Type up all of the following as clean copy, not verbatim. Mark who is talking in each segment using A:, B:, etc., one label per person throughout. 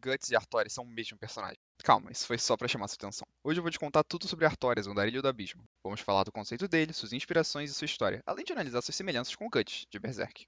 A: Guts e Artorias são o mesmo personagem. Calma, isso foi só pra chamar sua atenção. Hoje eu vou te contar tudo sobre Artorias, o Andarilho do Abismo. Vamos falar do conceito dele, suas inspirações e sua história, além de analisar suas semelhanças com Guts, de Berserk.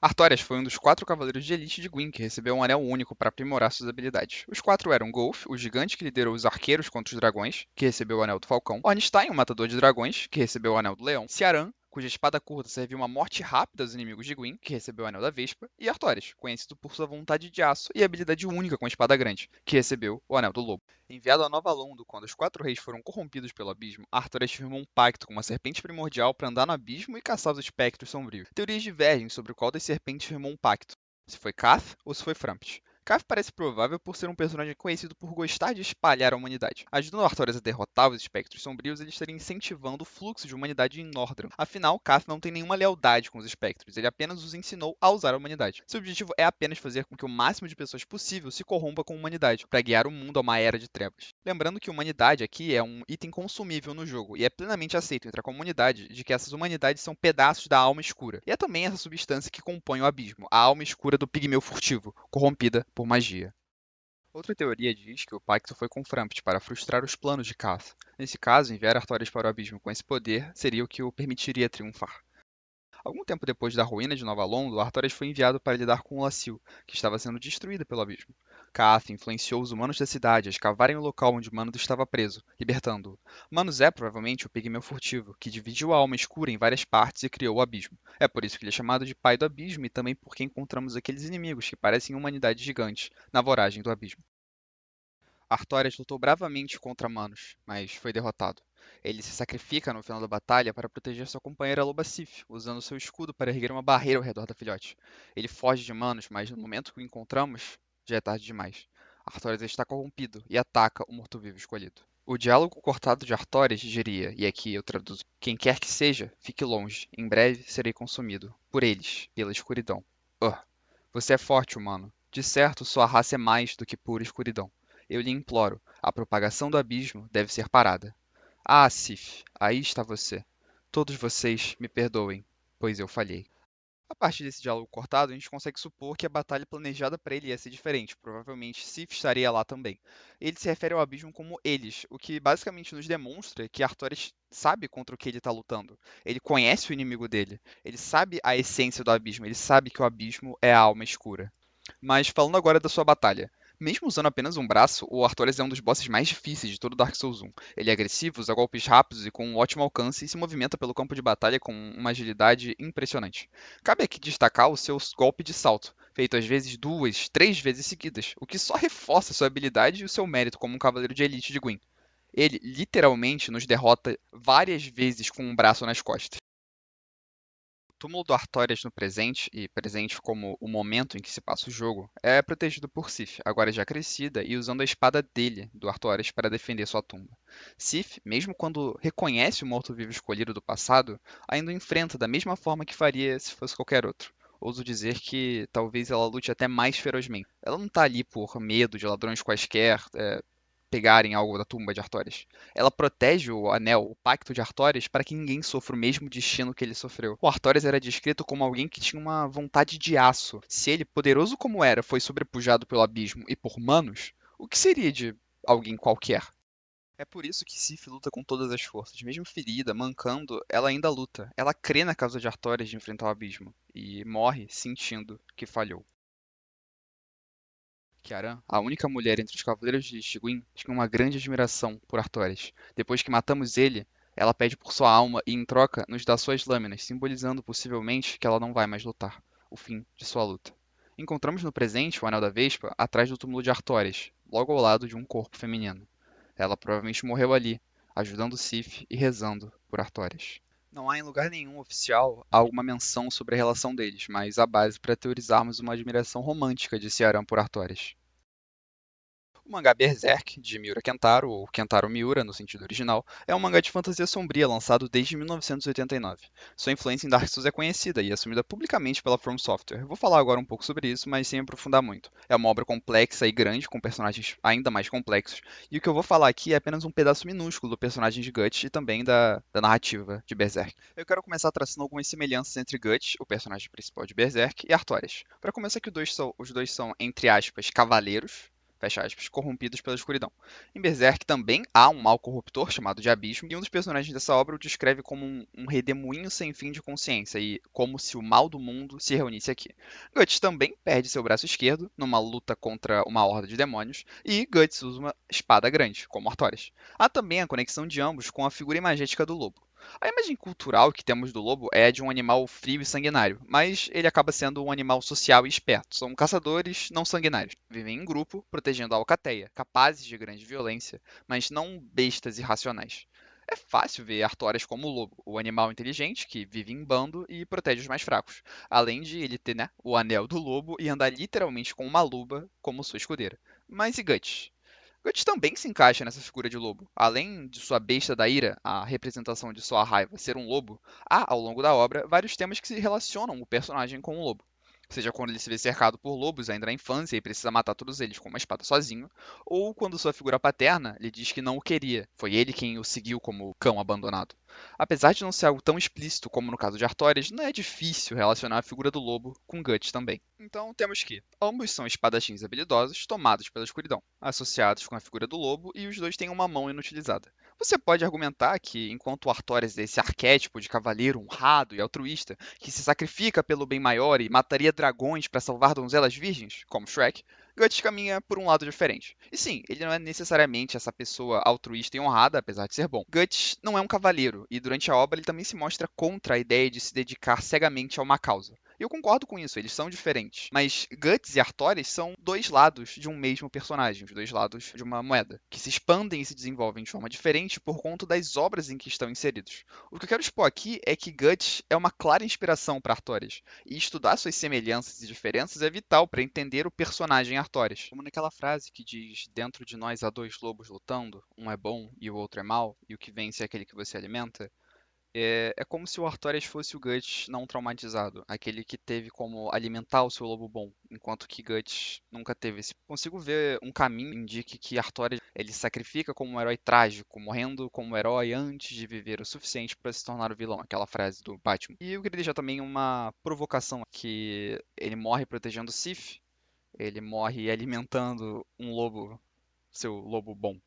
A: Artorias foi um dos 4 cavaleiros de elite de Gwyn que recebeu um anel único para aprimorar suas habilidades. Os 4 eram Golf, o gigante que liderou os arqueiros contra os dragões, que recebeu o anel do falcão, Ornstein, o matador de dragões, que recebeu o anel do leão, Ciaran, cuja espada curta serviu uma morte rápida aos inimigos de Gwyn, que recebeu o anel da vespa, e Artorias, conhecido por sua vontade de aço e habilidade única com a espada grande, que recebeu o anel do lobo. Enviado a Nova Londo quando os 4 reis foram corrompidos pelo abismo, Artorias firmou um pacto com uma serpente primordial para andar no abismo e caçar os espectros sombrios. Teorias divergem sobre qual das serpentes firmou um pacto, se foi Kath ou se foi Frampt. Kath parece provável por ser um personagem conhecido por gostar de espalhar a humanidade. Ajudando Artorias a derrotar os espectros sombrios, ele estaria incentivando o fluxo de humanidade em Nordran. Afinal, Kath não tem nenhuma lealdade com os espectros, ele apenas os ensinou a usar a humanidade. Seu objetivo é apenas fazer com que o máximo de pessoas possível se corrompa com a humanidade, para guiar o mundo a uma era de trevas. Lembrando que humanidade aqui é um item consumível no jogo, e é plenamente aceito entre a comunidade de que essas humanidades são pedaços da alma escura. E é também essa substância que compõe o abismo, a alma escura do pigmeu furtivo, corrompida por magia. Outra teoria diz que o pacto foi com Frampt para frustrar os planos de Kath. Nesse caso, enviar Artorias para o abismo com esse poder seria o que o permitiria triunfar. Algum tempo depois da ruína de Nova Londo, Artorias foi enviado para lidar com Lasil, que estava sendo destruída pelo abismo. Kath influenciou os humanos da cidade a escavarem o local onde Manos estava preso, libertando-o. Manos é provavelmente o pigmeu furtivo, que dividiu a alma escura em várias partes e criou o abismo. É por isso que ele é chamado de Pai do Abismo e também porque encontramos aqueles inimigos que parecem humanidades gigantes na voragem do abismo. Artorias lutou bravamente contra Manos, mas foi derrotado. Ele se sacrifica no final da batalha para proteger sua companheira Loba Sif, usando seu escudo para erguer uma barreira ao redor da filhote. Ele foge de Manos, mas no momento que o encontramos, já é tarde demais. Artorias está corrompido e ataca o morto-vivo escolhido. O diálogo cortado de Artorias diria, e aqui eu traduzo: quem quer que seja, fique longe. Em breve serei consumido. Por eles, pela escuridão. Você é forte, humano. De certo, sua raça é mais do que pura escuridão. Eu lhe imploro, a propagação do abismo deve ser parada. Ah, Sif, aí está você. Todos vocês me perdoem, pois eu falhei. A partir desse diálogo cortado, a gente consegue supor que a batalha planejada para ele ia ser diferente. Provavelmente Sif estaria lá também. Ele se refere ao abismo como eles, o que basicamente nos demonstra que Artorias sabe contra o que ele está lutando. Ele conhece o inimigo dele. Ele sabe a essência do abismo. Ele sabe que o abismo é a alma escura. Mas falando agora da sua batalha. Mesmo usando apenas um braço, o Artorias é um dos bosses mais difíceis de todo Dark Souls 1. Ele é agressivo, usa golpes rápidos e com um ótimo alcance e se movimenta pelo campo de batalha com uma agilidade impressionante. Cabe aqui destacar o seu golpe de salto, feito às vezes 2, 3 vezes seguidas, o que só reforça sua habilidade e o seu mérito como um cavaleiro de elite de Gwyn. Ele literalmente nos derrota várias vezes com um braço nas costas. O túmulo do Artorias no presente, e presente como o momento em que se passa o jogo, é protegido por Sif, agora já crescida e usando a espada dele, do Artorias, para defender sua tumba. Sif, mesmo quando reconhece o morto-vivo escolhido do passado, ainda o enfrenta da mesma forma que faria se fosse qualquer outro. Ouso dizer que talvez ela lute até mais ferozmente. Ela não está ali por medo de ladrões quaisquer, pegarem algo da tumba de Artorias. Ela protege o anel, o pacto de Artorias, para que ninguém sofra o mesmo destino que ele sofreu. O Artorias era descrito como alguém que tinha uma vontade de aço. Se ele, poderoso como era, foi sobrepujado pelo abismo e por Manos, o que seria de alguém qualquer? É por isso que Sif luta com todas as forças. Mesmo ferida, mancando, ela ainda luta. Ela crê na causa de Artorias de enfrentar o abismo. E morre sentindo que falhou. Kiaran, a única mulher entre os cavaleiros de Ishigwin, tinha uma grande admiração por Artorias. Depois que matamos ele, ela pede por sua alma e, em troca, nos dá suas lâminas, simbolizando possivelmente que ela não vai mais lutar. O fim de sua luta. Encontramos no presente o Anel da Vespa atrás do túmulo de Artorias, logo ao lado de um corpo feminino. Ela provavelmente morreu ali, ajudando Sif e rezando por Artorias. Não há em lugar nenhum oficial alguma menção sobre a relação deles, mas há base para teorizarmos uma admiração romântica de Ciarán por Artorias. O mangá Berserk, de Miura Kentaro, ou Kentaro Miura no sentido original, é um mangá de fantasia sombria lançado desde 1989. Sua influência em Dark Souls é conhecida e assumida publicamente pela From Software. Vou falar agora um pouco sobre isso, mas sem aprofundar muito. É uma obra complexa e grande, com personagens ainda mais complexos, e o que eu vou falar aqui é apenas um pedaço minúsculo do personagem de Guts e também da narrativa de Berserk. Eu quero começar traçando algumas semelhanças entre Guts, o personagem principal de Berserk, e Artorias. Para começar, que os dois são, entre aspas, cavaleiros, fecha aspas, corrompidos pela escuridão. Em Berserk também há um mal corruptor chamado de Abismo, e um dos personagens dessa obra o descreve como um redemoinho sem fim de consciência, e como se o mal do mundo se reunisse aqui. Guts também perde seu braço esquerdo numa luta contra uma horda de demônios, e Guts usa uma espada grande, como Artorias. Há também a conexão de ambos com a figura imagética do lobo. A imagem cultural que temos do lobo é de um animal frio e sanguinário, mas ele acaba sendo um animal social e esperto. São caçadores não sanguinários. Vivem em grupo, protegendo a alcateia, capazes de grande violência, mas não bestas irracionais. É fácil ver Artorias como o lobo, o animal inteligente que vive em bando e protege os mais fracos, além de ele ter, né, o anel do lobo e andar literalmente com uma luva como sua escudeira. Mas e Guts? Guts também se encaixa nessa figura de lobo. Além de sua besta da ira, a representação de sua raiva ser um lobo, há, ao longo da obra, vários temas que se relacionam o personagem com o lobo. Seja quando ele se vê cercado por lobos ainda na infância e precisa matar todos eles com uma espada sozinho, ou quando sua figura paterna lhe diz que não o queria, foi ele quem o seguiu como cão abandonado. Apesar de não ser algo tão explícito como no caso de Artorias, não é difícil relacionar a figura do lobo com Guts também. Então temos que ambos são espadachins habilidosos tomados pela escuridão, associados com a figura do lobo, e os dois têm uma mão inutilizada. Você pode argumentar que, enquanto Artorias é esse arquétipo de cavaleiro honrado e altruísta, que se sacrifica pelo bem maior e mataria dragões para salvar donzelas virgens, como Shrek, Guts caminha por um lado diferente. E sim, ele não é necessariamente essa pessoa altruísta e honrada, apesar de ser bom. Guts não é um cavaleiro, e durante a obra ele também se mostra contra a ideia de se dedicar cegamente a uma causa. E eu concordo com isso, eles são diferentes. Mas Guts e Artorias são dois lados de um mesmo personagem, os dois lados de uma moeda, que se expandem e se desenvolvem de forma diferente por conta das obras em que estão inseridos. O que eu quero expor aqui é que Guts é uma clara inspiração para Artorias, e estudar suas semelhanças e diferenças é vital para entender o personagem Artorias. Como naquela frase que diz: dentro de nós há dois lobos lutando, um é bom e o outro é mau, e o que vence é aquele que você alimenta. É como se o Artorias fosse o Guts não traumatizado, aquele que teve como alimentar o seu lobo bom, enquanto que Guts nunca teve esse. Consigo ver um caminho que indique que Artorias ele se sacrifica como um herói trágico, morrendo como herói antes de viver o suficiente para se tornar o vilão, aquela frase do Batman. E eu queria deixar também uma provocação, que ele morre protegendo Sif, ele morre alimentando um lobo, seu lobo bom.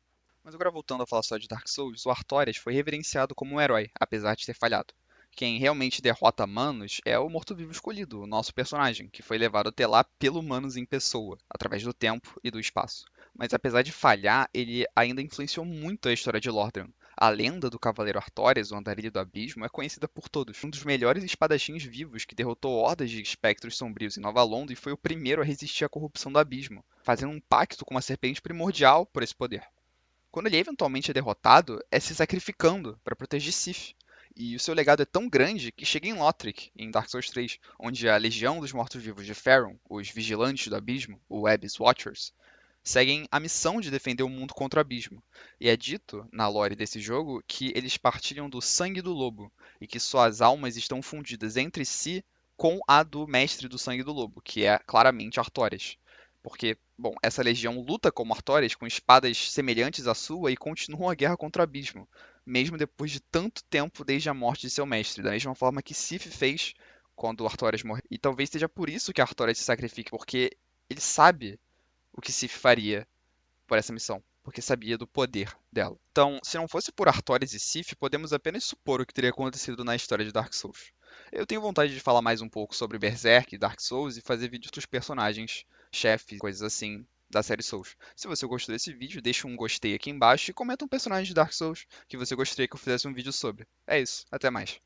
A: Mas agora voltando a falar só de Dark Souls, o Artorias foi reverenciado como um herói, apesar de ter falhado. Quem realmente derrota Manos é o morto-vivo escolhido, o nosso personagem, que foi levado até lá pelo Manos em pessoa, através do tempo e do espaço. Mas apesar de falhar, ele ainda influenciou muito a história de Lordaeron. A lenda do Cavaleiro Artorias, o Andarilho do Abismo, é conhecida por todos. Um dos melhores espadachins vivos que derrotou hordas de espectros sombrios em Nova Londres e foi o primeiro a resistir à corrupção do Abismo, fazendo um pacto com uma serpente primordial por esse poder. Quando ele eventualmente é derrotado, é se sacrificando para proteger Sif. E o seu legado é tão grande que chega em Lothric, em Dark Souls 3, onde a Legião dos Mortos-Vivos de Faerûn, os Vigilantes do Abismo, o Abyss Watchers, seguem a missão de defender o mundo contra o abismo. E é dito, na lore desse jogo, que eles partilham do sangue do lobo, e que suas almas estão fundidas entre si com a do mestre do sangue do lobo, que é claramente Artorias. Porque, bom, essa legião luta como Artorias com espadas semelhantes à sua e continuam a guerra contra o abismo, mesmo depois de tanto tempo desde a morte de seu mestre, da mesma forma que Sif fez quando Artorias morreu. E talvez seja por isso que Artorias se sacrifique, porque ele sabe o que Sif faria por essa missão, porque sabia do poder dela. Então, se não fosse por Artorias e Sif, podemos apenas supor o que teria acontecido na história de Dark Souls. Eu tenho vontade de falar mais um pouco sobre Berserk e Dark Souls e fazer vídeos dos personagens, chefes, coisas assim, da série Souls. Se você gostou desse vídeo, deixa um gostei aqui embaixo e comenta um personagem de Dark Souls que você gostaria que eu fizesse um vídeo sobre. É isso, até mais.